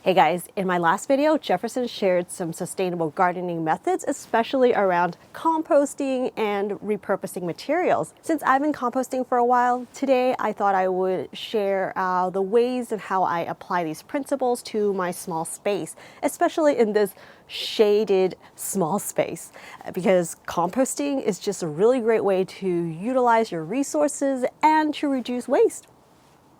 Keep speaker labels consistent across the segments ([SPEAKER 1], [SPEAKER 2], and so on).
[SPEAKER 1] Hey guys, in my last video, Jefferson shared some sustainable gardening methods, especially around composting and repurposing materials. Since I've been composting for a while, today I thought I would share the ways and how I apply these principles to my small space, especially in this shaded small space, because composting is just a really great way to utilize your resources and to reduce waste.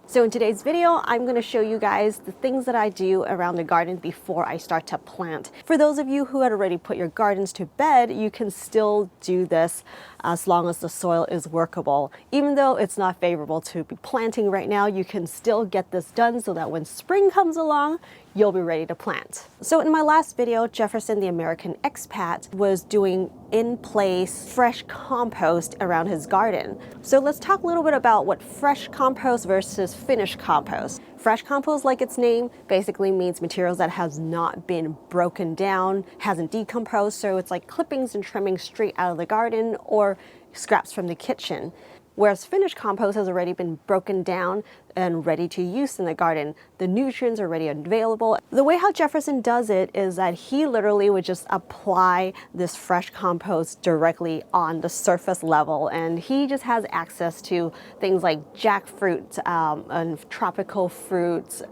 [SPEAKER 1] So in today's video, I'm going to show you guys the things that I do around the garden before I start to plant. For those of you who had already put your gardens to bed, you can still do this as long as the soil is workable. Even though it's not favorable to be planting right now, you can still get this done so that when spring comes along, you'll be ready to plant. So in my last video, Jefferson, the American expat, was doing in-place fresh compost around his garden. So let's talk a little bit about what fresh compost versus finished compost. Fresh compost, like its name, basically means materials that has not been broken down, hasn't decomposed, so it's like clippings and trimmings straight out of the garden or scraps from the kitchen. Whereas finished compost has already been broken down and ready to use in the garden. The nutrients are already available. The way how Jefferson does it is that he literally would just apply this fresh compost directly on the surface level, and he just has access to things like jackfruit and tropical fruits,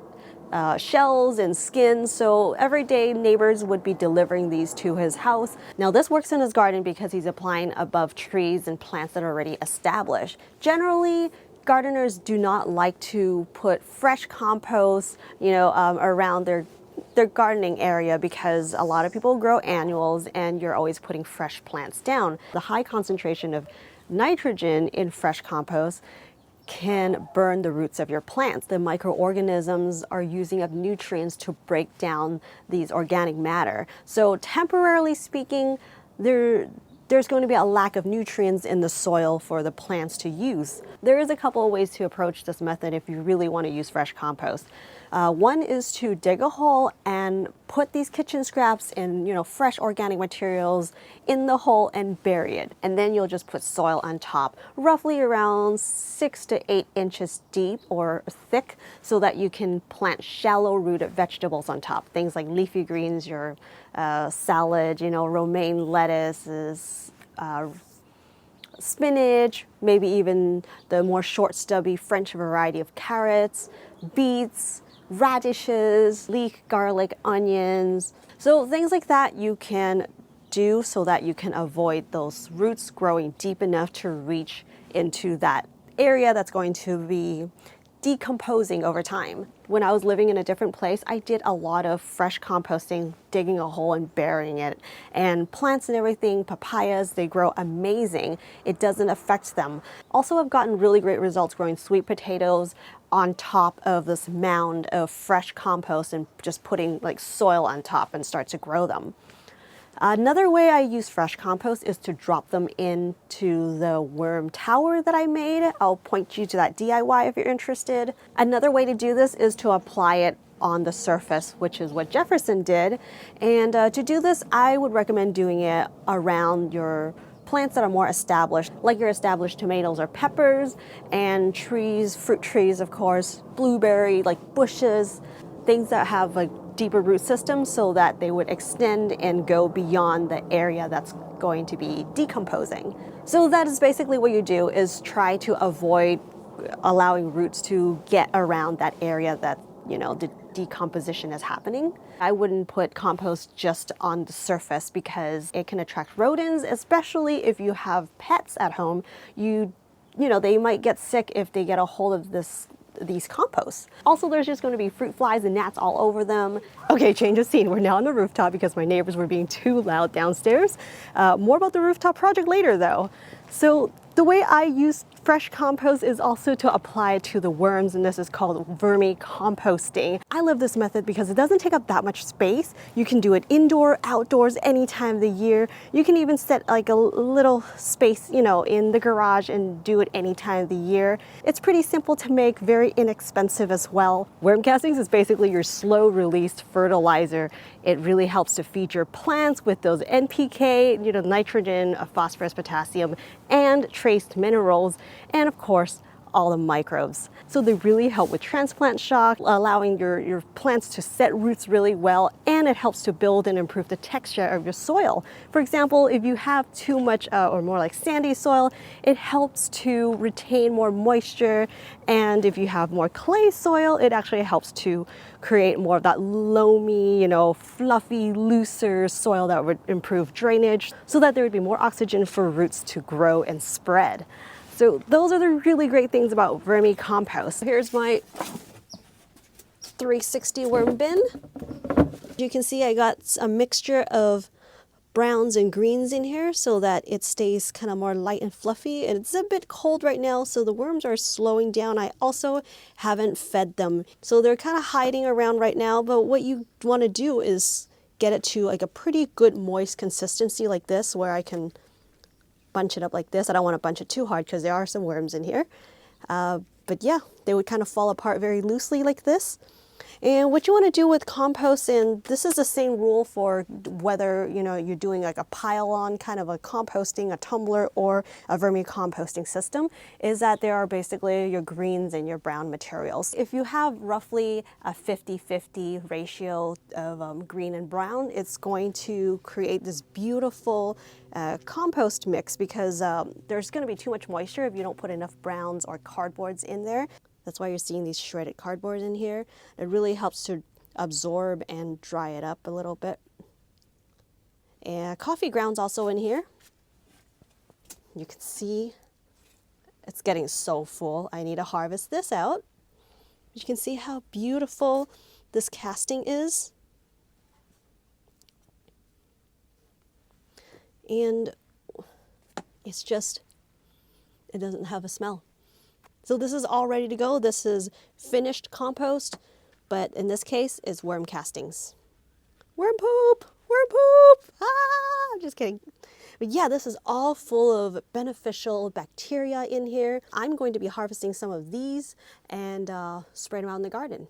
[SPEAKER 1] shells and skins, so every day neighbors would be delivering these to his house. Now this works in his garden because he's applying above trees and plants that are already established. Generally, gardeners do not like to put fresh compost, around their gardening area because a lot of people grow annuals and you're always putting fresh plants down. The high concentration of nitrogen in fresh compost can burn the roots of your plants. The microorganisms are using up nutrients to break down these organic matter. So temporarily speaking, there's going to be a lack of nutrients in the soil for the plants to use. There is a couple of ways to approach this method if you really want to use fresh compost. One is to dig a hole and put these kitchen scraps and fresh organic materials in the hole and bury it. And then you'll just put soil on top, roughly around 6 to 8 inches deep or thick, so that you can plant shallow rooted vegetables on top. Things like leafy greens, your salad, romaine lettuces, spinach, maybe even the more short stubby French variety of carrots, beets, radishes, leek, garlic, onions. So things like that you can do so that you can avoid those roots growing deep enough to reach into that area that's going to be decomposing over time. When I was living in a different place, I did a lot of fresh composting, digging a hole and burying it. And plants and everything, papayas, they grow amazing. It doesn't affect them. Also, I've gotten really great results growing sweet potatoes on top of this mound of fresh compost and just putting like soil on top and start to grow them. Another way I use fresh compost is to drop them into the worm tower that I made. I'll point you to that DIY if you're interested. Another way to do this is to apply it on the surface, which is what Jefferson did. And to do this, I would recommend doing it around your plants that are more established, like your established tomatoes or peppers, and trees, fruit trees, of course, blueberry, like bushes, things that have like deeper root systems so that they would extend and go beyond the area that's going to be decomposing. So that is basically what you do, is try to avoid allowing roots to get around that area that the decomposition is happening. I wouldn't put compost just on the surface because it can attract rodents, especially if you have pets at home. They might get sick if they get a hold of these composts. Also, there's just going to be fruit flies and gnats all over them. Okay, change of scene. We're now on the rooftop because my neighbors were being too loud downstairs. More about the rooftop project later though. So the way I use fresh compost is also to apply it to the worms, and this is called vermicomposting. I love this method because it doesn't take up that much space. You can do it indoor, outdoors, any time of the year. You can even set like a little space, in the garage and do it any time of the year. It's pretty simple to make, very inexpensive as well. Worm castings is basically your slow released fertilizer. It really helps to feed your plants with those NPK, nitrogen, phosphorus, potassium, and trace minerals. And of course, all the microbes. So they really help with transplant shock, allowing your plants to set roots really well, and it helps to build and improve the texture of your soil. For example, if you have too much or more like sandy soil, it helps to retain more moisture, and if you have more clay soil, it actually helps to create more of that loamy, fluffy, looser soil that would improve drainage so that there would be more oxygen for roots to grow and spread. So those are the really great things about vermicompost. Here's my 360 worm bin. You can see I got a mixture of browns and greens in here so that it stays kind of more light and fluffy. And it's a bit cold right now, so the worms are slowing down. I also haven't fed them, so they're kind of hiding around right now. But what you want to do is get it to like a pretty good moist consistency like this, where I can bunch it up like this. I don't want to bunch it too hard because there are some worms in here. But yeah, they would kind of fall apart very loosely like this. And what you want to do with compost, and this is the same rule for whether you're doing like a pile-on kind of a composting, a tumbler, or a vermicomposting system, is that there are basically your greens and your brown materials. If you have roughly a 50-50 ratio of green and brown, it's going to create this beautiful compost mix, because there's going to be too much moisture if you don't put enough browns or cardboards in there. That's why you're seeing these shredded cardboard in here. It really helps to absorb and dry it up a little bit. And coffee grounds also in here. You can see it's getting so full. I need to harvest this out. You can see how beautiful this casting is. And it's just, it doesn't have a smell. So this is all ready to go. This is finished compost, but in this case, it's worm castings. Worm poop, worm poop. Ah, I'm just kidding. But yeah, this is all full of beneficial bacteria in here. I'm going to be harvesting some of these and spread them out in the garden.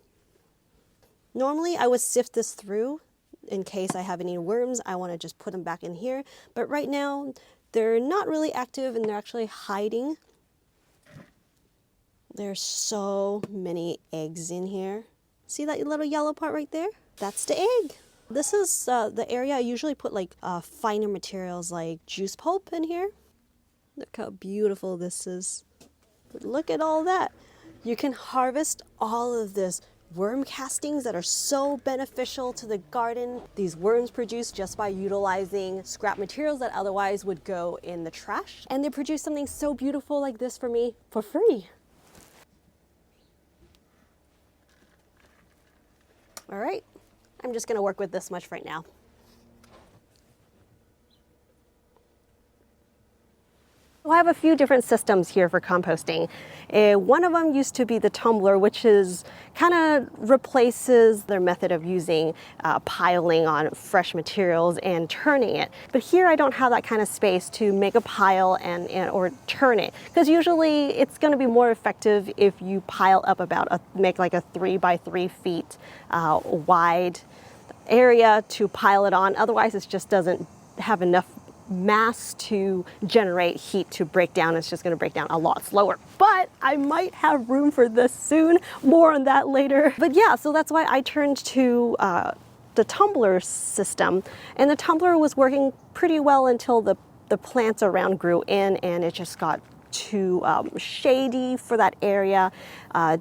[SPEAKER 1] Normally, I would sift this through in case I have any worms. I want to just put them back in here. But right now, they're not really active and they're actually hiding. There's so many eggs in here. See that little yellow part right there? That's the egg. This is the area I usually put like finer materials like juice pulp in here. Look how beautiful this is. But look at all that. You can harvest all of this worm castings that are so beneficial to the garden. These worms produce just by utilizing scrap materials that otherwise would go in the trash. And they produce something so beautiful like this for me for free. All right, I'm just gonna work with this much right now. I have a few different systems here for composting. One of them used to be the tumbler, which is kind of replaces their method of using piling on fresh materials and turning it. But here I don't have that kind of space to make a pile or turn it, because usually it's going to be more effective if you pile up make like a 3 by 3 feet wide area to pile it on. Otherwise, it just doesn't have enough mass to generate heat to break down. It's just going to break down a lot slower. But I might have room for this soon. More on that later. But yeah, so that's why I turned to the tumbler system. And the tumbler was working pretty well until the plants around grew in, and it just got too shady for that area.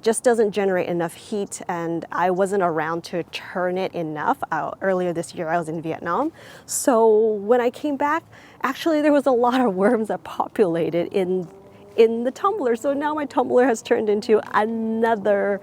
[SPEAKER 1] Just doesn't generate enough heat, and I wasn't around to turn it enough. Earlier this year I was in Vietnam, so when I came back, actually there was a lot of worms that populated in the tumbler. So now my tumbler has turned into another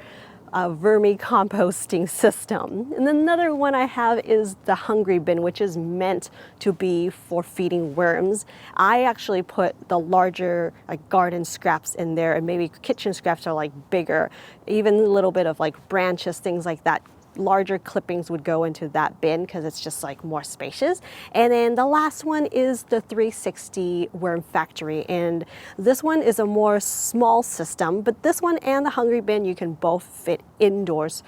[SPEAKER 1] vermicomposting system. And another one I have is the hungry bin, which is meant to be for feeding worms. I actually put the larger garden scraps in there, and maybe kitchen scraps are like bigger, even a little bit of like branches, things like that. Larger clippings would go into that bin because it's just like more spacious. And then the last one is the 360 worm factory, and this one is a more small system, but this one and the hungry bin you can both fit indoors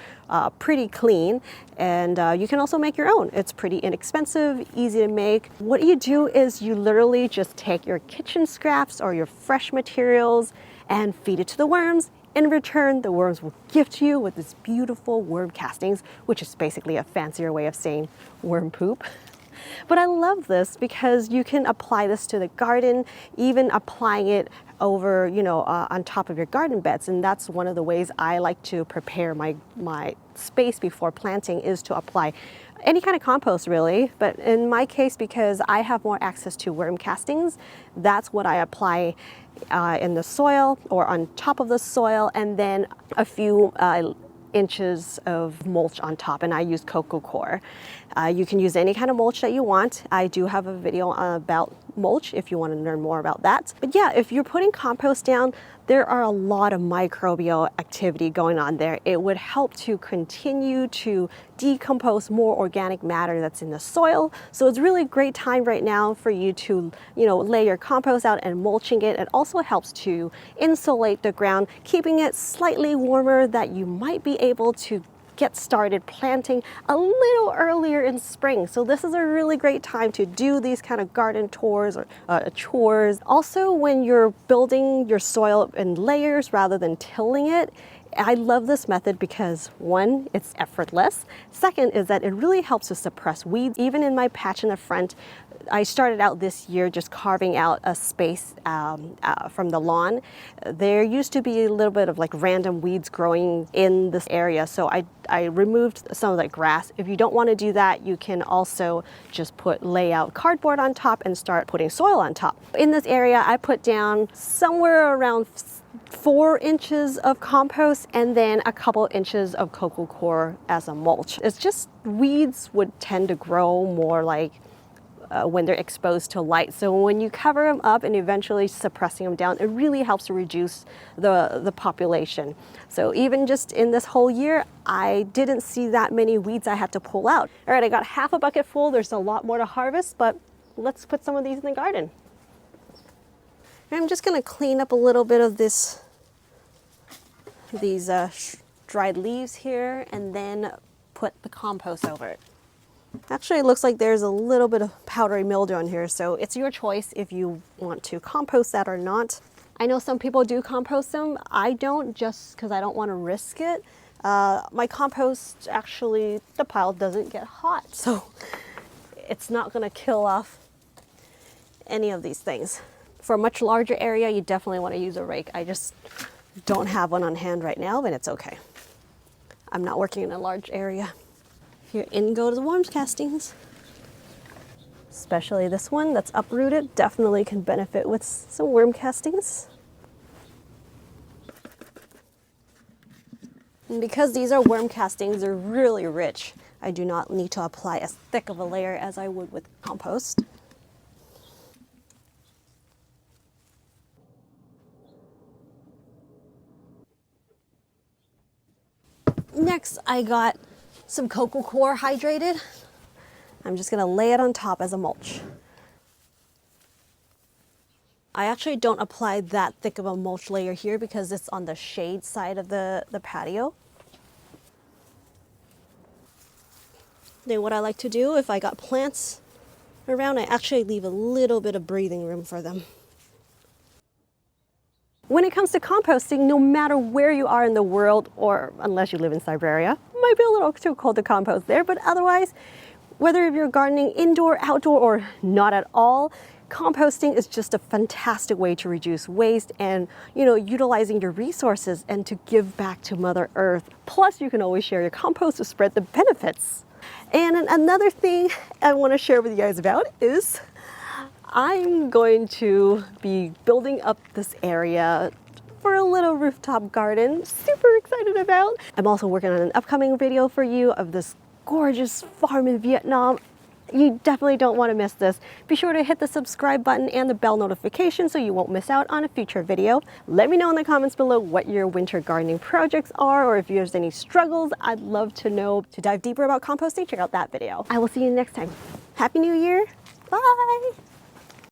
[SPEAKER 1] pretty clean, and you can also make your own. It's pretty inexpensive, easy to make. What you do is you literally just take your kitchen scraps or your fresh materials and feed it to the worms. In return, the worms will gift you with this beautiful worm castings, which is basically a fancier way of saying worm poop. But I love this because you can apply this to the garden, even applying it over, on top of your garden beds. And that's one of the ways I like to prepare my space before planting, is to apply any kind of compost really. But in my case, because I have more access to worm castings, that's what I apply in the soil or on top of the soil, and then a few inches of mulch on top, and I use coco coir. You can use any kind of mulch that you want. I do have a video about mulch if you want to learn more about that. But yeah, if you're putting compost down, there are a lot of microbial activity going on there. It would help to continue to decompose more organic matter that's in the soil. So it's really a great time right now for you to, lay your compost out and mulching it. It also helps to insulate the ground, keeping it slightly warmer, that you might be able to get started planting a little earlier in spring. So this is a really great time to do these kind of garden tours or chores. Also, when you're building your soil in layers rather than tilling it, I love this method because one, it's effortless. Second is that it really helps to suppress weeds. Even in my patch in the front, I started out this year just carving out a space from the lawn. There used to be a little bit of like random weeds growing in this area, so I removed some of that grass. If you don't want to do that, you can also just lay out cardboard on top and start putting soil on top. In this area, I put down somewhere around 4 inches of compost and then a couple inches of coco coir as a mulch. It's just weeds would tend to grow more like when they're exposed to light. So when you cover them up and eventually suppressing them down, it really helps to reduce the population. So even just in this whole year, I didn't see that many weeds I had to pull out. All right, I got half a bucket full. There's a lot more to harvest, but let's put some of these in the garden. And I'm just gonna clean up a little bit of these dried leaves here and then put the compost over it. Actually, it looks like there's a little bit of powdery mildew on here, so it's your choice if you want to compost that or not. I know some people do compost them. I don't, just because I don't want to risk it. My compost, actually, the pile doesn't get hot, so it's not going to kill off any of these things. For a much larger area, you definitely want to use a rake. I just don't have one on hand right now, but it's okay. I'm not working in a large area. Here in go the worms castings. Especially this one that's uprooted, definitely can benefit with some worm castings. And because these are worm castings, they're really rich. I do not need to apply as thick of a layer as I would with compost. Next, I got some coco coir hydrated. I'm just gonna lay it on top as a mulch. I actually don't apply that thick of a mulch layer here because it's on the shade side of the patio. Then what I like to do, if I got plants around, I actually leave a little bit of breathing room for them. When it comes to composting, no matter where you are in the world, or unless you live in Siberia, it might be a little too cold to compost there, but otherwise, whether you're gardening indoor, outdoor, or not at all, composting is just a fantastic way to reduce waste and, utilizing your resources and to give back to Mother Earth. Plus, you can always share your compost to spread the benefits. And another thing I want to share with you guys about is I'm going to be building up this area for a little rooftop garden. Super excited about. I'm also working on an upcoming video for you of this gorgeous farm in Vietnam. You definitely don't want to miss this. Be sure to hit the subscribe button and the bell notification so you won't miss out on a future video. Let me know in the comments below what your winter gardening projects are, or if there's any struggles. I'd love to know. To dive deeper about composting, check out that video. I will see you next time. Happy New Year. Bye.